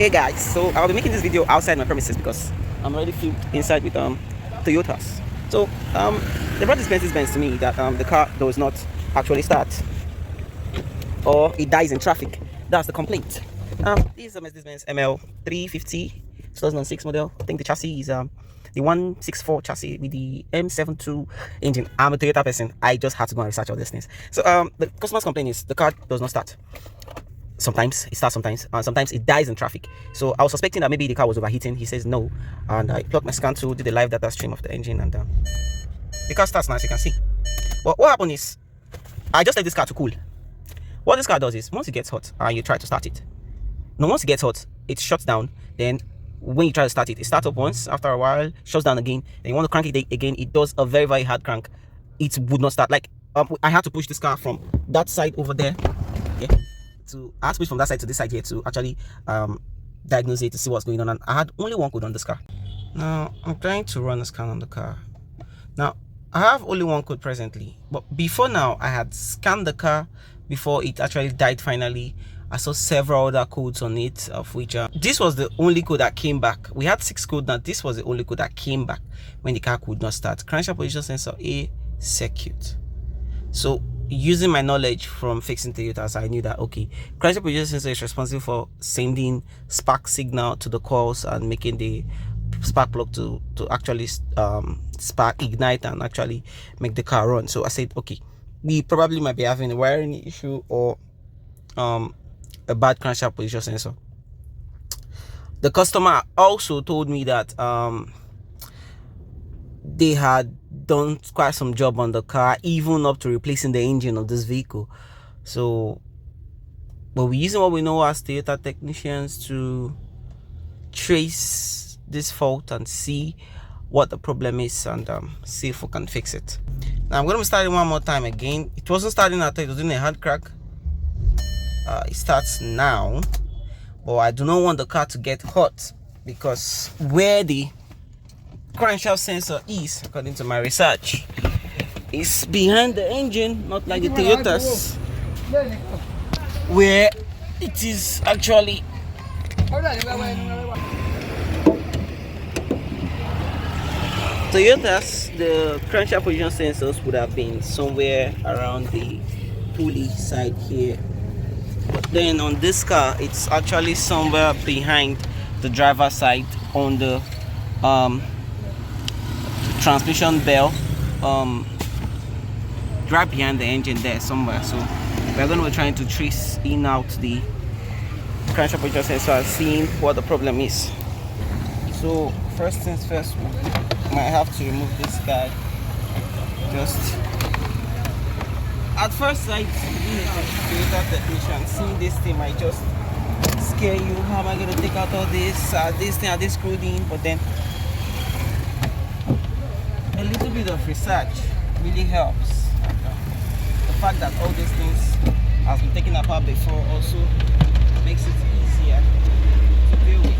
Hey guys, so I'll be making this video outside my premises because I'm already filmed inside with Toyotas. So they brought this Mercedes-Benz to me that the car does not actually start or it dies in traffic. That's the complaint. This is a Mercedes-Benz ML350 2006 model. I think the chassis is the 164 chassis with the M72 engine. I'm a Toyota person. I just had to go and research all these things. So the customer's complaint is the car does not start. Sometimes it starts, sometimes it dies in traffic. So I was suspecting that maybe the car was overheating. He says no, and I plugged my scan tool, did the live data stream of the engine, and the car starts now, as you can see. But what happened is I just let this car to cool. What this car does is once it gets hot and you try to start it, once it gets hot, it shuts down. Then when you try to start it, it starts up once, after a while shuts down again. Then you want to crank it again, it does a very, very hard crank. It would not start. Like I had to push this car from that side over there, yeah, I had to push from that side to this side here to actually diagnose it, to see what's going on. And I had only one code on this car. Now I'm trying to run a scan on the car. Now I have only one code presently, but before now I had scanned the car before it actually died finally. I saw several other codes on it, of which this was the only code that came back. We had 6 codes. Now this was the only code that came back when the car could not start. Crankshaft position sensor A circuit. So using my knowledge from fixing Toyotas, I knew that okay, crankshaft position sensor is responsible for sending spark signal to the coils and making the spark plug to actually spark ignite and actually make the car run. So I said okay, we probably might be having a wiring issue or a bad crankshaft position sensor. The customer also told me that they had done quite some job on the car, even up to replacing the engine of this vehicle. So but we're using what we know as Toyota technicians to trace this fault and see what the problem is and see if we can fix it. Now I'm going to be starting one more time again. It wasn't starting at all, it was doing a hard crack. It starts now, but I do not want the car to get hot because where the crankshaft sensor is, according to my research, is behind the engine, not like the Toyotas, where it is actually Toyotas. The crankshaft position sensors would have been somewhere around the pulley side here, but then on this car it's actually somewhere behind the driver's side on the transmission bell, right behind the engine there somewhere. So we're going to be trying to trace in out the crankshaft position sensor and seeing what the problem is. So first things first, we might have to remove this guy. Just at first sight, being a Toyota technician, seeing this thing might just scare you. How am I going to take out all this? This thing, are they screwed in? But then a little bit of research really helps. The fact that all these things has been taken apart before also makes it easier to deal with.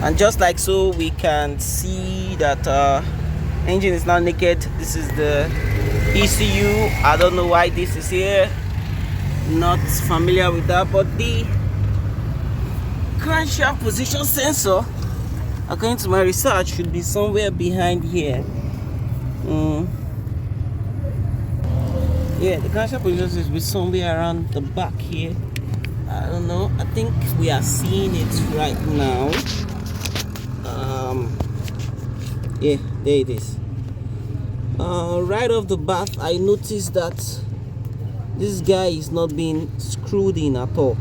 And just like so, we can see that engine is now naked. This is the ECU. I don't know why this is here, not familiar with that, but the crankshaft position sensor, according to my research, should be somewhere behind here. Yeah, the crankshaft position sensor should be somewhere around the back here. I don't know. I think we are seeing it right now. Yeah, there it is. Right off the bat, I noticed that this guy is not being screwed in at all.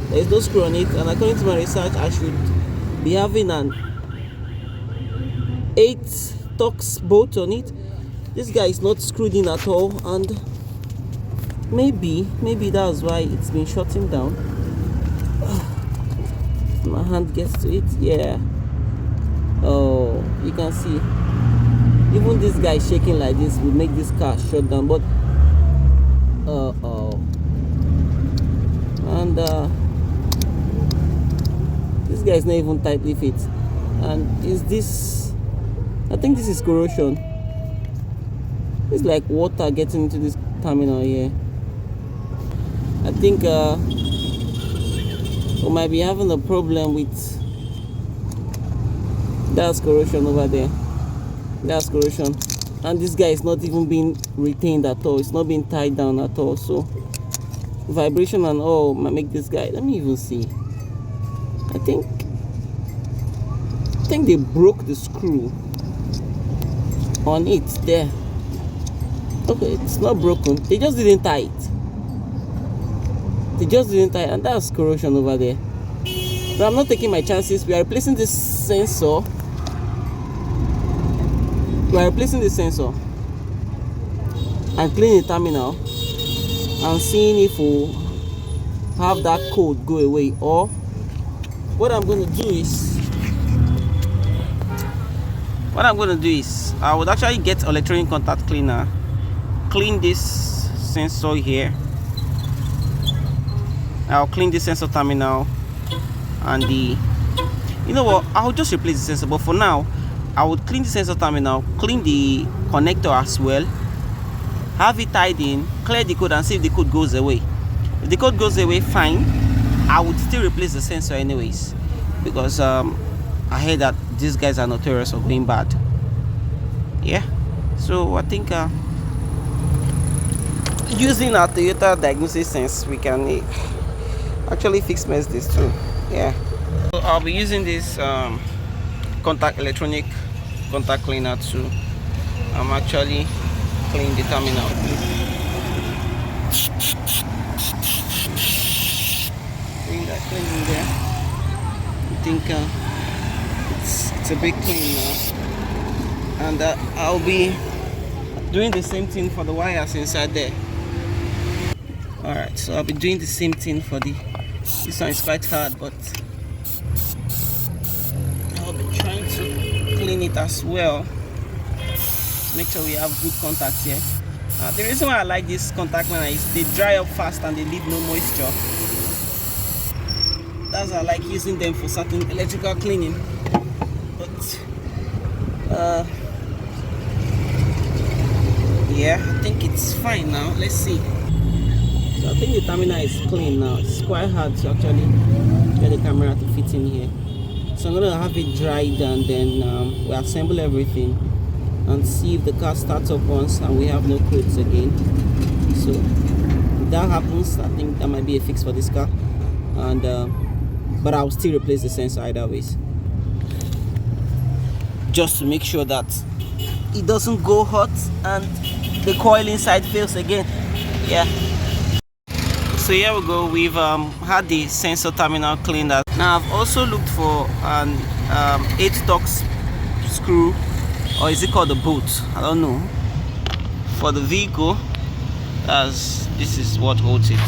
There is no screw on it, and according to my research, I should be having an 8-tox bolt on it. This guy is not screwed in at all, and maybe that's why it's been shutting down. My hand gets to it, yeah. Oh, you can see even this guy shaking like this will make this car shut down. But and this guy is not even tightly fit. And is this, I think this is corrosion. It's like water getting into this terminal here. I think we might be having a problem with that's corrosion over there. That's corrosion, and this guy is not even being retained at all. It's not being tied down at all. So vibration and all might make this guy. Let me even see. I think they broke the screw on it there. Okay, it's not broken. They just didn't tie it. They just didn't tie it, and that's corrosion over there. But I'm not taking my chances. We are replacing this sensor. We are replacing the sensor and cleaning the terminal and seeing if we have that code go away, or what I'm going to do is I would actually get electronic contact cleaner, clean this sensor here. I'll clean the sensor terminal and the, you know what, I'll just replace the sensor, but for now I would clean the sensor terminal, clean the connector as well, have it tied in, clear the code and see if the code goes away. If the code goes away, fine. I would still replace the sensor anyways, because I heard that these guys are notorious for being bad. Yeah, so I think using our Toyota diagnosis sense, we can actually fix this too. Yeah, so I'll be using this electronic contact cleaner too. I'm actually cleaning the terminal. Bring that cleaning there. I think it's a big clean now, and I'll be doing the same thing for the wires inside there. Alright, so I'll be doing the same thing for this one is quite hard, but I'll be trying to clean it as well. Make sure we have good contacts here. The reason why I like this contact cleaner is they dry up fast and they leave no moisture. That's why I like using them for certain electrical cleaning. But yeah, I think it's fine now. Let's see. So I think the terminal is clean now. It's quite hard to actually get the camera to fit in here. So I'm gonna have it dried and then we assemble everything and see if the car starts up once and we have no codes again. So if that happens, I think that might be a fix for this car. And but I'll still replace the sensor either ways, just to make sure that it doesn't go hot and the coil inside fails again. Yeah. So here we go. We've had the sensor terminal cleaned out. Now I've also looked for an 8-torque screw, or is it called a bolt? I don't know. For the vehicle, as this is what holds it.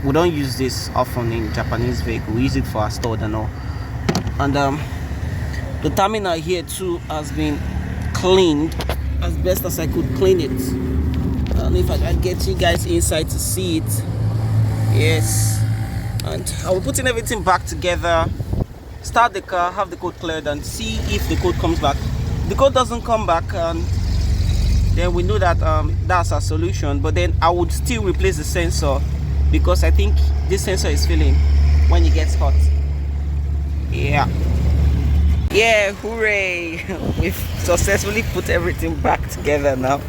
We don't use this often in Japanese vehicle. We use it for our stored and all. And the terminal here too has been cleaned as best as I could clean it. I don't know if I can get you guys inside to see it. Yes. And I will put in everything back together, start the car, have the code cleared, and see if the code comes back. If the code doesn't come back, then we know that that's our solution. But then I would still replace the sensor, because I think this sensor is failing when it gets hot. Yeah. Yeah, hooray! We've successfully put everything back together now.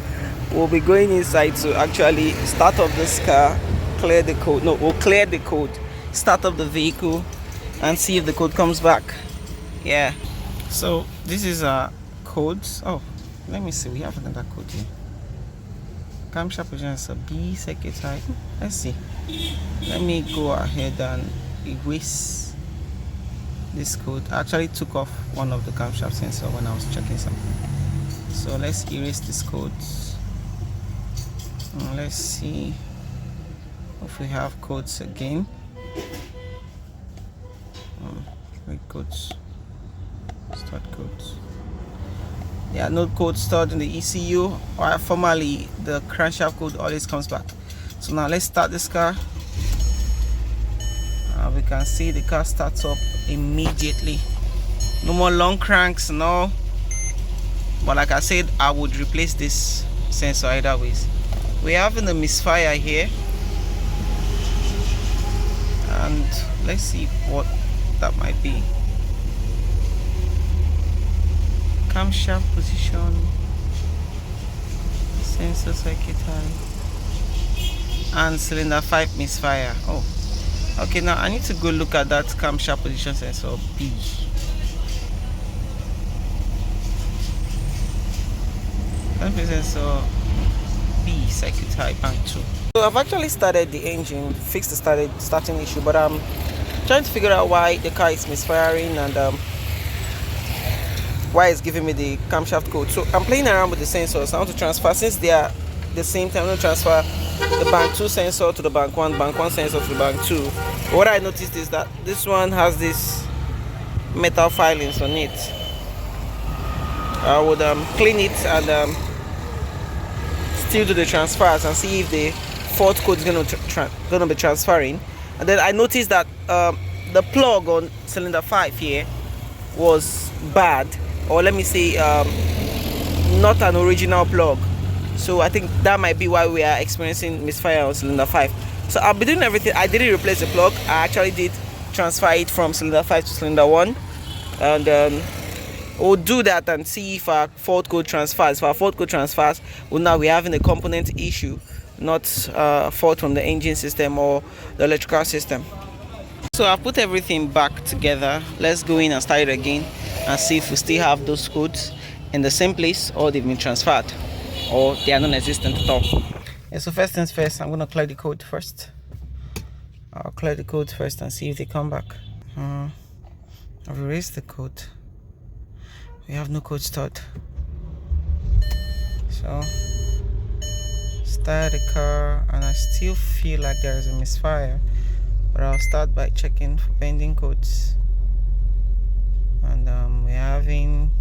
We'll be going inside to actually start up this car, clear the code. No, we'll clear the code, start up the vehicle, and see if the code comes back. Yeah. So this is our codes. Oh, let me see. We have another code here. Camshaft position is a B circuit type. Let's see. Let me go ahead and erase this code. I actually took off one of the camshaft sensor when I was checking something. So let's erase this code. Let's see if we have codes again. Wait, codes. Start codes. Yeah, no code stored in the ECU, or formerly the crankshaft code always comes back. So now let's start this car. We can see the car starts up immediately. No more long cranks, no. But like I said, I would replace this sensor either ways. We're having a misfire here. and let's see what that might be. Camshaft position, sensor circuit high, and cylinder 5 misfire. Oh, okay, now I need to go look at that camshaft position sensor B. Sensor B, circuit high, bank 2. So I've actually started the engine, fixed the starting issue, but I'm trying to figure out why the car is misfiring and why it's giving me the camshaft code. So I'm playing around with the sensors. I want to transfer, since they are the same time, I'm going to transfer the bank 2 sensor to the bank 1 sensor to the bank 2. What I noticed is that this one has this metal filings on it. I would clean it and still do the transfers and see if the fault code is going to be transferring. And then I noticed that the plug on cylinder 5 here was bad, or let me say not an original plug. So I think that might be why we are experiencing misfire on cylinder 5. So I'll be doing everything. I didn't replace the plug. I actually did transfer it from cylinder 5 to cylinder 1, and we'll do that and see if our fault code transfers. If our fault code transfers, well, now we're having a component issue, not fault from the engine system or the electrical system. So I've put everything back together. Let's go in and start it again and see if we still have those codes in the same place, or they've been transferred, or they are non-existent at all. Yeah, so first things first, I'm going to clear the code first. I'll clear the code first and see if they come back. I've erased the code. We have no code stored. So start the car, and I still feel like there is a misfire, but I'll start by checking for pending codes. And we're having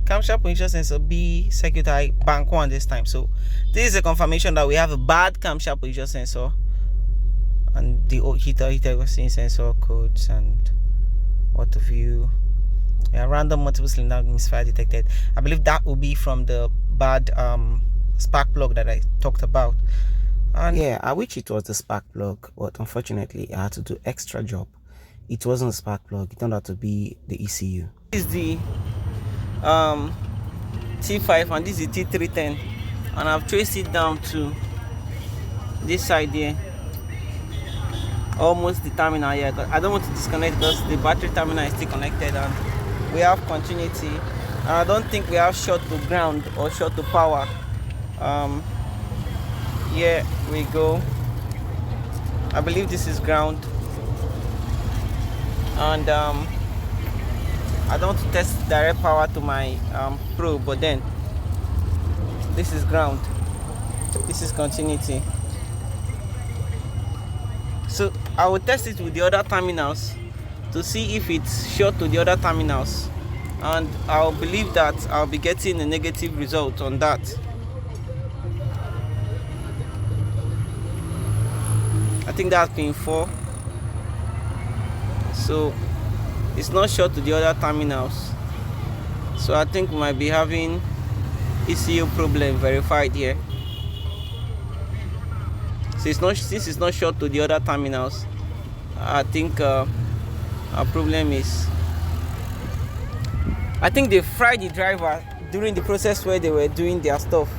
camshaft position sensor B, circuit high, bank 1 this time. So this is a confirmation that we have a bad camshaft position sensor, and the heater was seeing sensor codes and what have you. Random multiple cylinder misfire detected. I believe that will be from the bad spark plug that I talked about. And yeah, I wish it was the spark plug, but unfortunately I had to do extra job. It wasn't a spark plug, it turned out to be the ECU. This is the T5 and this is the T310, and I've traced it down to this side here, almost the terminal here. I don't want to disconnect because the battery terminal is still connected and we have continuity, and I don't think we have short to ground or short to power. Here we go. I believe this is ground, and I don't want to test direct power to my probe, but then this is ground, this is continuity. So I will test it with the other terminals to see if it's short to the other terminals, and I'll believe that I'll be getting a negative result on that. I think that's pin 4, so it's not short to the other terminals. So I think we might be having ECU problem verified here. So since it's not short to the other terminals, I think our problem is, I think they fried the driver during the process where they were doing their stuff.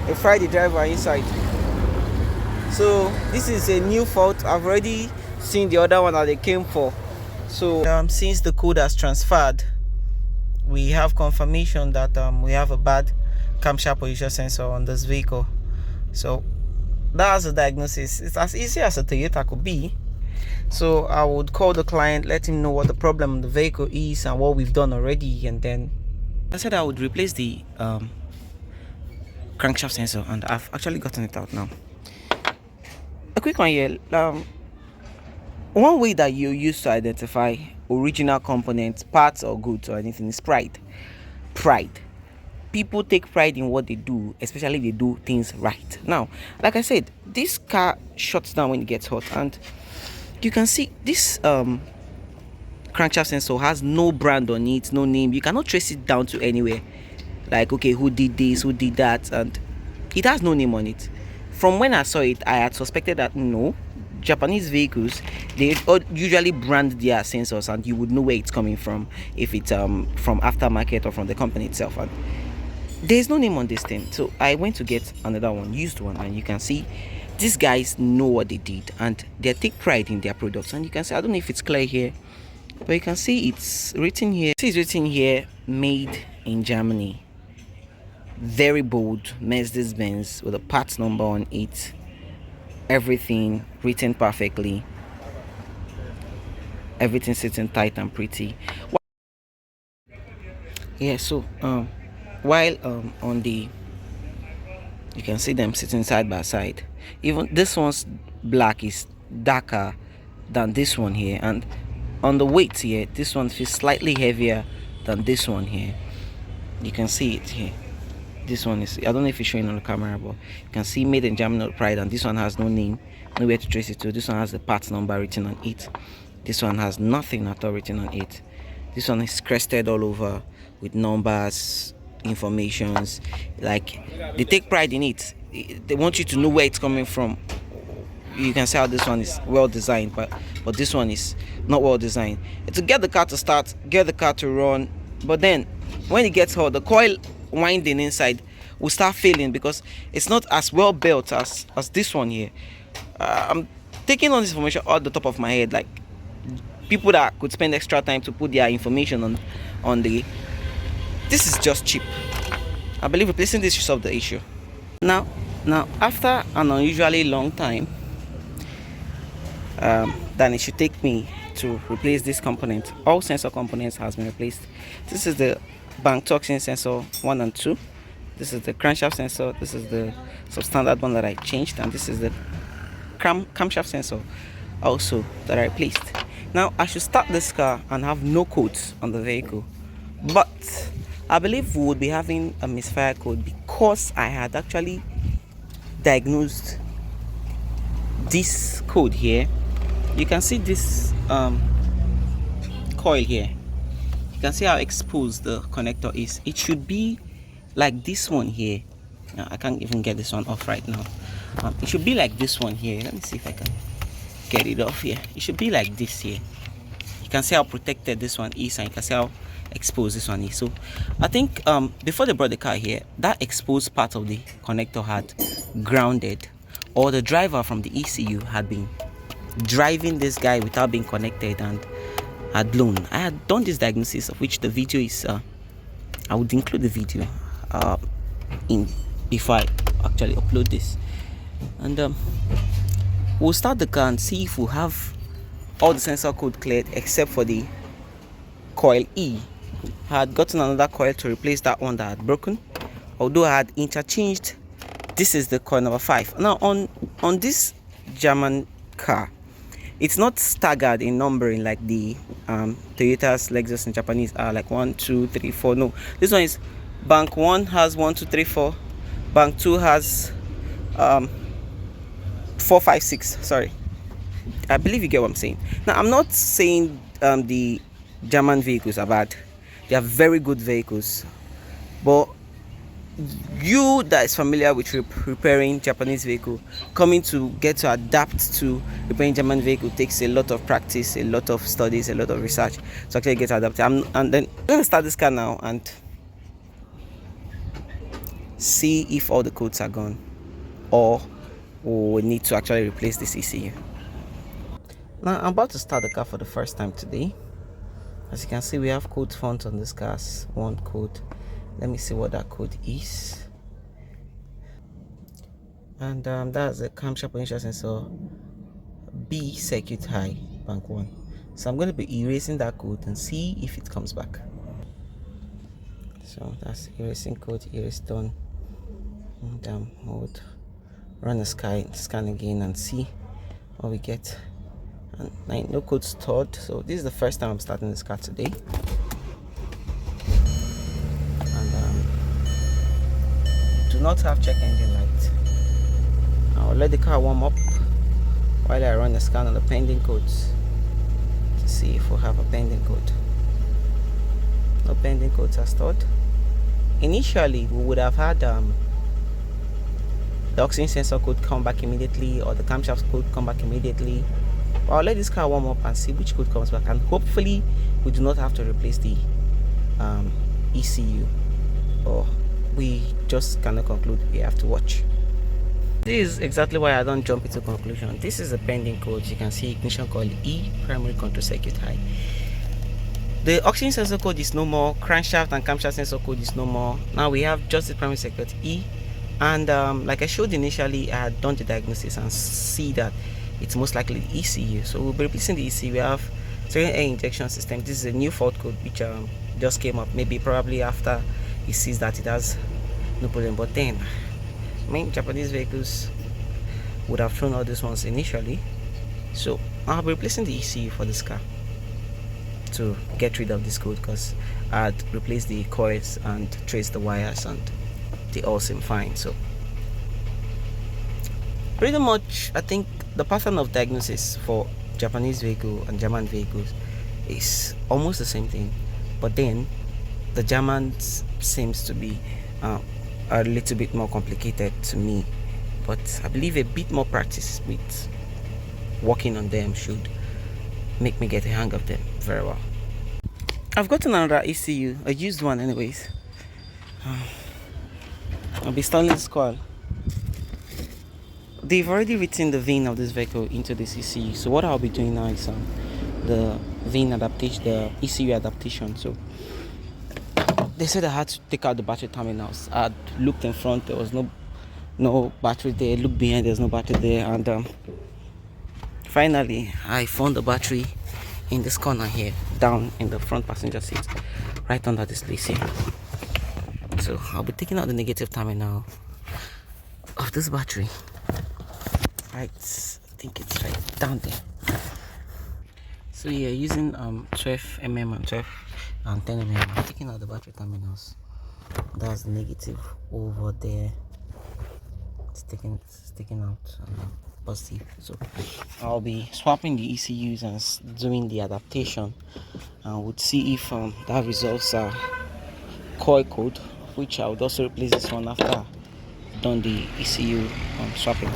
They fried the driver inside. So this is a new fault. I've already seen the other one that they came for. So since the code has transferred, we have confirmation that we have a bad camshaft position sensor on this vehicle. So that's a diagnosis. It's as easy as a Toyota could be. So I would call the client, let him know what the problem on the vehicle is and what we've done already, and then I said I would replace the crankshaft sensor, and I've actually gotten it out now. A quick one here. One way that you use to identify original components, parts or goods or anything is pride. People take pride in what they do, especially if they do things right. Now, like I said, this car shuts down when it gets hot, and you can see this crankshaft sensor has no brand on it, no name. You cannot trace it down to anywhere, like, okay, who did this, who did that, and it has no name on it. From when I saw it, I had suspected that no, Japanese vehicles, they usually brand their sensors, and you would know where it's coming from, if it's from aftermarket or from the company itself. And there's no name on this thing, so I went to get another one, used one, and you can see these guys know what they did, and they take pride in their products. And you can see, I don't know if it's clear here, but you can see it's written here. It's written here, made in Germany. Very bold, Mercedes-Benz with a parts number on it. Everything written perfectly. Everything sitting tight and pretty. Yeah, so while on the, you can see them sitting side by side. Even this one's black is darker than this one here, and on the weight here, this one feels slightly heavier than this one here. You can see it here. This one is, I don't know if it's showing on the camera, but you can see made in Germany with pride, and this one has no name, nowhere to trace it to. This one has the parts number written on it. This one has nothing at all written on it. This one is crested all over with numbers, informations. Like, they take pride in it. They want you to know where it's coming from. You can see how this one is well designed, but this one is not well designed. To get the car to start, get the car to run, but then when it gets hot, the coil winding inside will start failing because it's not as well built as this one here. I'm taking on this information off the top of my head, like people that could spend extra time to put their information on the, this is just cheap. I believe replacing this should solve the issue. Now after an unusually long time, then it should take me to replace this component. All sensor components has been replaced. This is the bank toxin sensor 1 and 2. This is the crankshaft sensor. This is the substandard one that I changed, and this is the camshaft sensor also that I replaced. Now I should start this car and have no codes on the vehicle, but I believe we would be having a misfire code because I had actually diagnosed this code here. You can see this coil here. You can see how exposed the connector is. It should be like this one here. Now, I can't even get this one off right now. It should be like this one here. Let me see if I can get it off here. It should be like this here. You can see how protected this one is, and you can see how exposed this one is. So I think before they brought the car here, that exposed part of the connector had grounded, or the driver from the ECU had been driving this guy without being connected and had blown. I had done this diagnosis, of which the video is I would include the video in before I actually upload this, and we'll start the car and see if we have all the sensor code cleared except for the coil E. I had gotten another coil to replace that one that had broken, although I had interchanged. This is the coil number 5. Now on this German car, it's not staggered in numbering like the Toyota's, Lexus, and Japanese are, like 1, 2, 3, 4. No, this one is bank 1 has 1, 2, 3, 4. Bank 2 has 4, 5, 6. Sorry, I believe you get what I'm saying. Now I'm not saying the German vehicles are bad. They are very good vehicles, but you that is familiar with repairing Japanese vehicle, coming to get to adapt to repairing German vehicle takes a lot of practice, a lot of studies, a lot of research to actually get adapted. And then I'm going to start this car now and see if all the codes are gone, or we need to actually replace this ECU. Now I'm about to start the car for the first time today. As you can see, we have code font on this car's one code. Let me see what that code is. And that's a camshaft potential sensor B circuit high, bank 1. So I'm going to be erasing that code and see if it comes back. So that's erasing code, erase done. And mode, run the scan again and see what we get. And no code stored. So this is the first time I'm starting this car today. Do not have check engine light. I'll let the car warm up while I run the scan on the pending codes to see if we have a pending code. No pending codes are stored. Initially we would have had the oxygen sensor could come back immediately, or the camshaft could come back immediately. But I'll let this car warm up and see which code comes back, and hopefully we do not have to replace the ECU, or we just cannot conclude. We have to watch. This is exactly why I don't jump into conclusion. This is a pending code. You can see ignition coil E, primary control circuit high. The oxygen sensor code is no more. Crankshaft and camshaft sensor code is no more. Now we have just the primary circuit E, and like I showed initially, I had done the diagnosis and see that it's most likely the ECU. So we'll be replacing the ECU. We have second air injection system. This is a new fault code which just came up, maybe probably after he sees that it has no problem. But then, I mean, Japanese vehicles would have thrown all these ones initially. So I'll be replacing the ECU for this car to get rid of this code, because I had replaced the coils and traced the wires and they all seem fine. So pretty much I think the pattern of diagnosis for Japanese vehicle and German vehicles is almost the same thing, but then the Germans seems to be a little bit more complicated to me. But I believe a bit more practice with working on them should make me get a hang of them very well. I've gotten another ECU, a used one anyways. I'll be installing this coil. They've already written the VIN of this vehicle into this ECU, so what I'll be doing now is the VIN adaptation, the ECU adaptation. So they said I had to take out the battery terminals. I looked in front, there was no battery there. Looked behind, there's no battery there, and finally I found the battery in this corner here, down in the front passenger seat, right under this place here. So I'll be taking out the negative terminal of this battery. Right, I think it's right down there. So yeah, using 12 mm and 12 and 10 mm, I'm taking out the battery terminals. That's the negative over there. It's taking out positive. So I'll be swapping the ECUs and doing the adaptation, and we'll see if that resolves our coil code, which I would also replace this one after I've done the ECU swapping.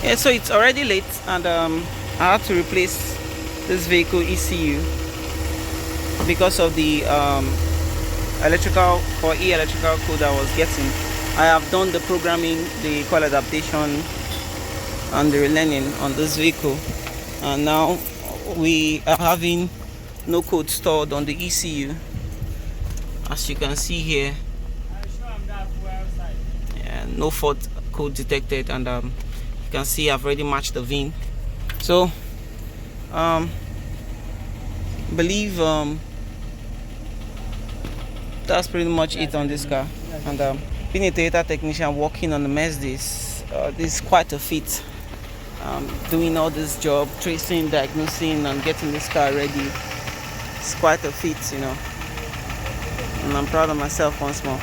Yeah, so it's already late, and I had to replace this vehicle ECU because of the electrical or electrical code I was getting. I have done the programming, the coil adaptation, and the relearning on this vehicle, and now we are having no code stored on the ECU, as you can see here. Yeah, no fault code detected, and you can see I've already matched the VIN. So believe that's pretty much it on this car. And being a Toyota technician working on the Mercedes, this is quite a feat. Doing all this job, tracing, diagnosing, and getting this car ready, it's quite a feat, you know, and I'm proud of myself once more.